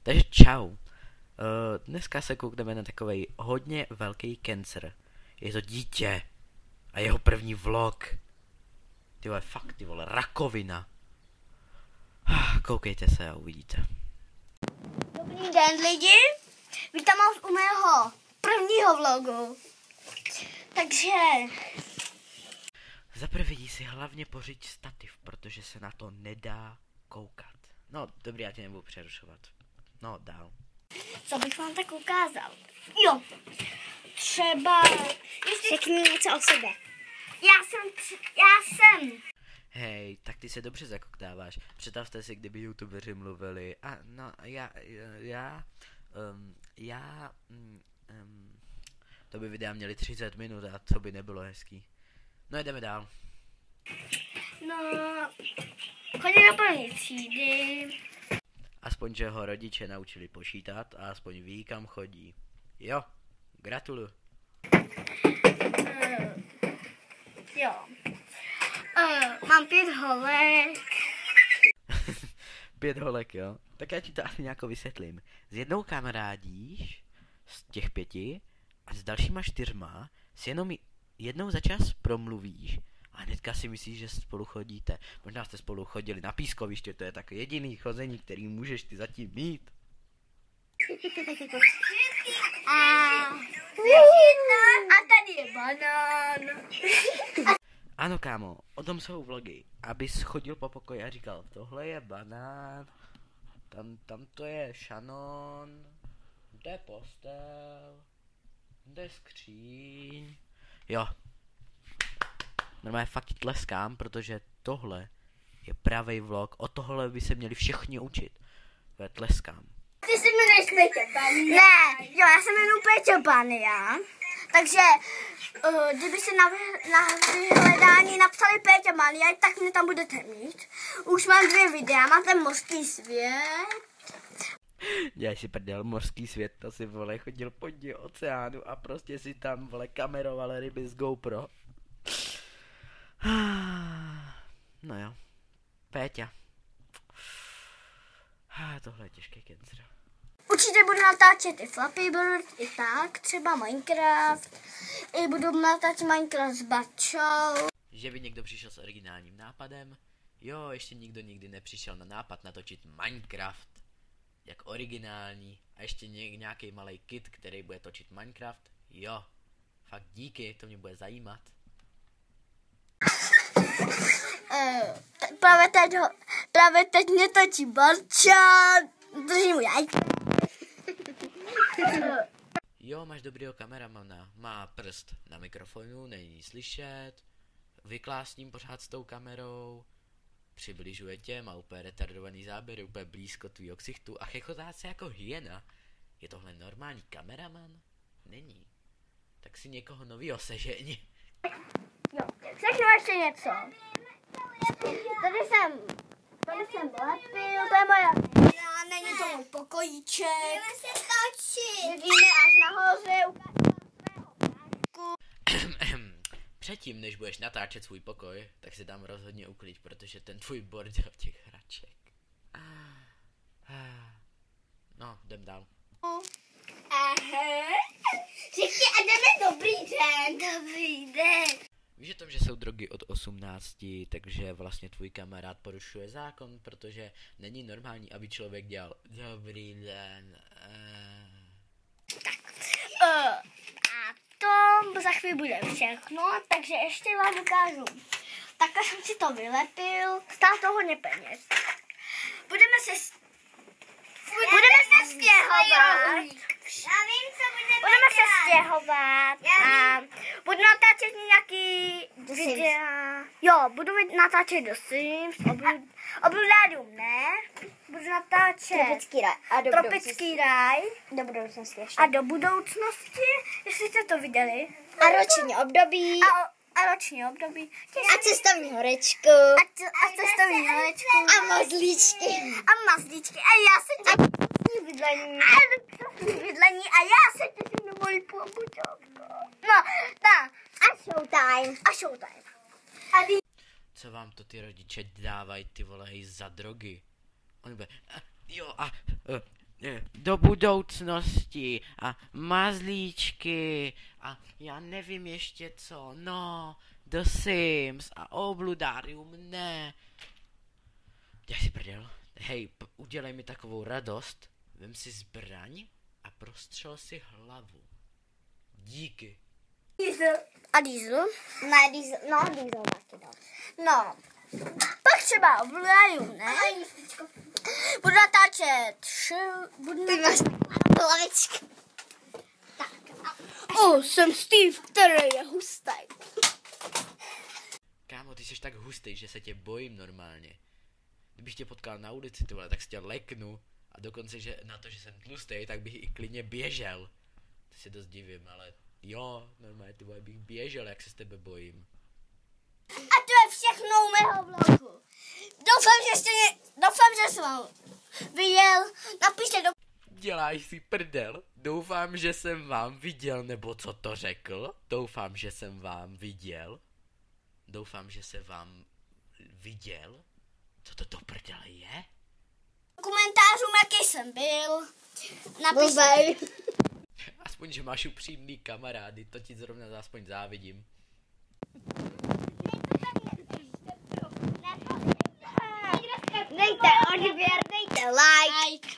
Takže čau. Dneska se koukneme na takovej hodně velký cancer. Je to dítě. A jeho první vlog. Ty vole, fakt, ty vole, rakovina. Koukejte se a uvidíte. Dobrý den lidi, vítám vás u mého prvního vlogu. Takže... Za první si hlavně pořiď stativ, protože se na to nedá koukat. No, dobrý, já tě nebudu přerušovat. No, dál. Co bych vám tak ukázal? Jo, třeba... Řekni něco o sobě. Já jsem... Hej, tak ty se dobře zakoktáváš. Představte si, kdyby youtubeři mluvili. A no, to by videa měli 30 minut a to by nebylo hezký. No, jdeme dál. No, chodím do první třídy. Aspoň, že ho rodiče naučili počítat a aspoň ví, kam chodí. Jo, gratuluju. Jo. Mám 5 holek. 5 holek, jo? Tak já ti to asi nějak vysvětlím. S jednou kamarádíš z těch 5 a s dalšíma 4 si jenom jednou za čas promluvíš a hnedka si myslíš, že spolu chodíte. Možná jste spolu chodili na pískoviště, to je tak jediný chození, který můžeš ty zatím mít. A tady je banán. Ano, kámo, o tom jsou vlogy. Abys chodil po pokoji a říkal, tohle je banán, tam to je šanon, to je postel, to je skříň. Jo. Normálně fakt ti tleskám, protože tohle je pravý vlog. O tohle by se měli všichni učit. To tleskám. Ty se jmenuješ Péťa Bania? Ne, jo, já se jmenuji Péťa Bania. Takže, kdyby si na vyhledání napsali Péťa Bania, tak mě tam budete mít. Už mám 2 videa, mám ten mořský svět. Já si prdel, mořský svět, to si vole chodil po dně oceánu a prostě si tam vole kameroval ryby z GoPro. No jo, Péťa. Tohle je těžký cancer. Určitě budu natáčet i Flappy Bird, i tak, třeba Minecraft. I budu natáčet Minecraft s Bačou. Že by někdo přišel s originálním nápadem? Jo, ještě nikdo nikdy nepřišel na nápad natočit Minecraft. Jak originální. A ještě nějaký malý kid, který bude točit Minecraft? Jo. Fakt díky, to mě bude zajímat. Právě teď mě točí Barča. Držím mu jajka. Jo, máš dobrýho kameramana. Má prst na mikrofonu, není slyšet. Vyklásním pořád s tou kamerou. Přibližuje tě, má úplně retardovaný záběr, úplně blízko tvýho ksichtu a chechotá se jako hyena. Je tohle normální kameraman? Není. Tak si někoho novýho sežeň. Jo, řeknu ještě něco. Tady jsem lepil, to je moja díra, není to můj pokojíček. Jdeme se točit. Vidíme až nahoře. Předtím, než budeš natáčet svůj pokoj, tak si tam rozhodně uklid, protože ten tvůj bordel těch hraček. No, jdem dál. Řekni a jdeme dobrý den. Dobrý den. Víš o tom, že jsou drogy od 18, takže vlastně tvůj kamarád porušuje zákon, protože není normální, aby člověk dělal dobrý den. A to za chvíli bude všechno, takže ještě vám ukážu. Takhle jsem si to vylepil, stálo to hodně peněz. Budeme se stěhovat. Budeme se stěhovat a budu natáčet nějaký videa. Jo, budu natáčet do Sims, Obludárium ne. Budu natáčet Tropický ráj. Do budoucnosti ještě. A do budoucnosti, jestli jste to viděli. A roční období. A roční období. A cestovní horečku. A cestovní horečku. A mazlíčky. A mazlíčky. A já se těším Bydlení. bydlení. A já se těším na moji pobučovku. No, tak. A showtime. A showtime. A Co vám to ty rodiče dávají, ty vole, za drogy? On bude, jo, do budoucnosti a mazlíčky a já nevím ještě co, no, The Sims a Obludarium, ne. Já si prdel, hej, udělej mi takovou radost, vem si zbraň a prostřel si hlavu. Díky. A Diesel? Ne, diesel, no, diesel taky dal. No. Pak třeba Obludarium, ne? Budu natáčet Ty máš hlavičku. jsem Steve, který je hustý. Kámo, ty jsi tak hustý, že se tě bojím normálně. Kdybych tě potkal na ulici, ty vole, tak si tě leknu. A dokonce, že na to, že jsem tlustý, tak bych i klidně běžel. To se dost divím, ale jo, normálně ty vole, bych běžel, jak se s tebe bojím. A to je všechno u mého vlogu. Doufám, že jsem vám viděl. Napište do... Děláš si prdel? Doufám, že jsem vám viděl, nebo co to řekl? Doufám, že jsem vám viděl. Doufám, že se vám viděl. Co to do prdele je? Komentářům, jaký jsem byl. Napište. Aspoň, že máš upřímný kamarády, to ti zrovna aspoň závidím. Dejte odběr, dejte like.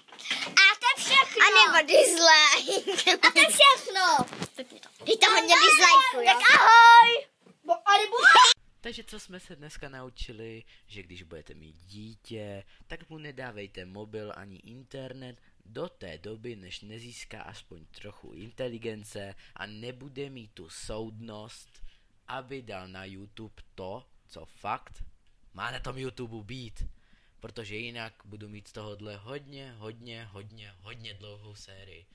A to je všechno. A nebo dislike. A to je všechno. Dejte hodně dislikeů, Tak jo. ahoj. Takže co jsme se dneska naučili, že když budete mít dítě, tak mu nedávejte mobil ani internet do té doby, než nezíská aspoň trochu inteligence a nebude mít tu soudnost, aby dal na YouTube to, co fakt má na tom YouTube být. Protože jinak budu mít z tohohle hodně dlouhou sérii.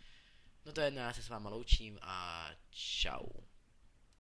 No to je jedno, já se s váma loučím a čau.